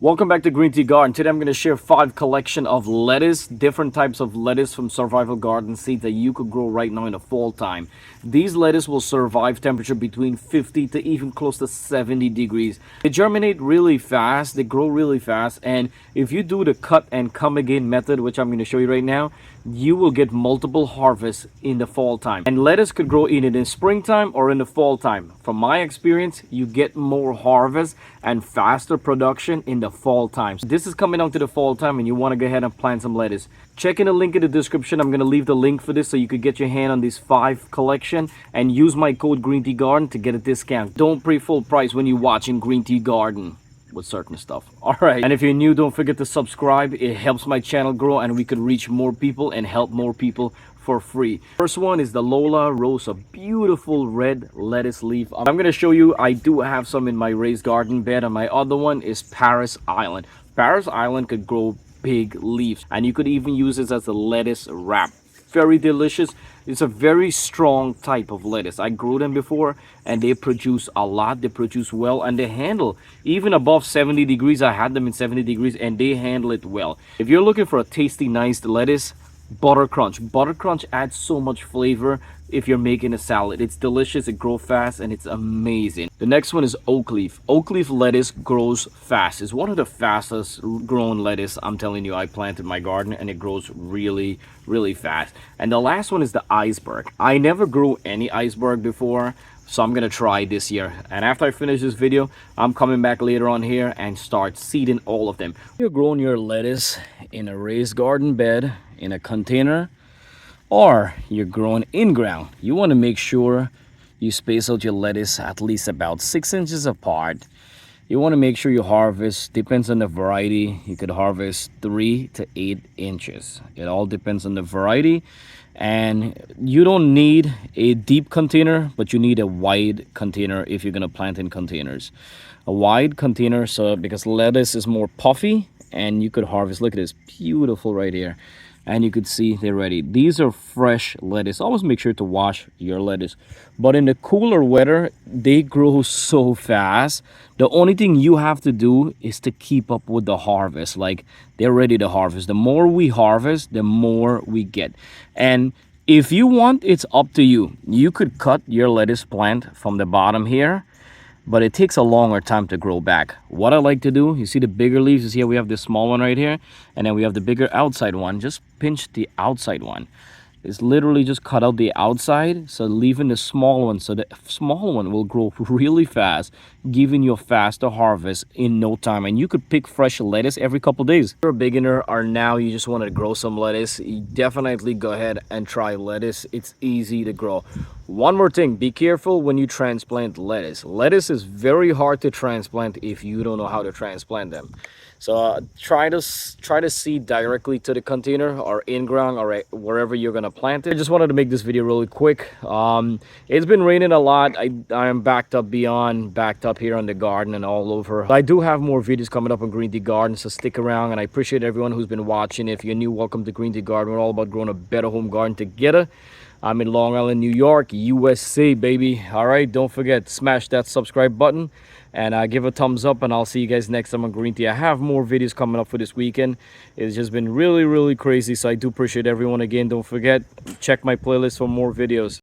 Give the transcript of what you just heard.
Welcome back to Green Tea Garden. Today I'm going to share 5 collection of lettuce, different types of lettuce from survival garden seeds that you could grow right now in the fall time. These lettuce will survive temperature between 50 to even close to 70 degrees. They germinate really fast, they grow really fast, and if you do the cut and come again method, which I'm going to show you right now, you will get multiple harvests in the fall time. And lettuce could grow either in the springtime or in the fall time. From my experience, you get more harvest and faster production in the fall time. So this is coming out to the fall time and you want to go ahead and plant some lettuce. Check in the link in the description. I'm going to leave the link for this so you could get your hand on these 5 collection and use my code Green Tea Garden to get a discount. Don't pay full price when you're watching Green Tea Garden with certain stuff. All right, and if you're new, don't forget to subscribe. It helps my channel grow and we could reach more people and help more people for free. First one is the Lolla rosa, beautiful red lettuce leaf. I'm going to show you, I do have some in my raised garden bed, and my other one is Paris Island. Paris Island could grow big leaves and you could even use this as a lettuce wrap. Very delicious. It's a very strong type of lettuce. I grew them before and they produce a lot. They produce well and they handle even above 70 degrees. I had them in 70 degrees and they handle it well. If you're looking for a tasty, nice lettuce, buttercrunch. Buttercrunch adds so much flavor if you're making a salad. It's delicious, it grows fast, and it's amazing. The next one is okaleaf. Okaleaf lettuce grows fast. It's one of the fastest grown lettuce. I'm telling you, I planted my garden and it grows really fast. And the last one is the iceberg. I never grew any iceberg before, so I'm gonna try this year. And after I finish this video, I'm coming back later on here and start seeding all of them. You're growing your lettuce in a raised garden bed, in a container, or you're growing in ground. You want to make sure you space out your lettuce at least about 6 inches apart. You want to make sure you harvest, depends on the variety, you could harvest 3 to 8 inches. It all depends on the variety. And you don't need a deep container, but you need a wide container if you're going to plant in containers. A wide container, so because lettuce is more puffy and you could harvest. Look at this, beautiful right here. And you could see they're ready. These are fresh lettuce. Always make sure to wash your lettuce. But in the cooler weather, they grow so fast. The only thing you have to do is to keep up with the harvest. Like, they're ready to harvest. The more we harvest, the more we get. And if you want, it's up to you. You could cut your lettuce plant from the bottom here, but it takes a longer time to grow back. What I like to do, you see the bigger leaves, you see how we have this small one right here, and then we have the bigger outside one. Just pinch the outside one. It's literally just cut out the outside, so leaving the small one, so the small one will grow really fast, giving you a faster harvest in no time. And you could pick fresh lettuce every couple days. If you're a beginner or now you just want to grow some lettuce, you definitely go ahead and try lettuce. It's easy to grow. One more thing, be careful when you transplant lettuce. Lettuce is very hard to transplant if you don't know how to transplant them. So try to seed directly to the container or in ground or wherever you're gonna plant it. I just wanted to make this video really quick. It's been raining a lot. I am backed up here on the garden and all over. I do have more videos coming up on Green Tea Garden, so stick around. And I appreciate everyone who's been watching. If you're new, welcome to Green Tea Garden. We're all about growing a better home garden together. I'm in Long Island, New York, USA, baby. All right, don't forget, smash that subscribe button and give a thumbs up, and I'll see you guys next time on Green Tea. I have more videos coming up for this weekend. It's just been really crazy, so I do appreciate everyone. Again, don't forget, check my playlist for more videos.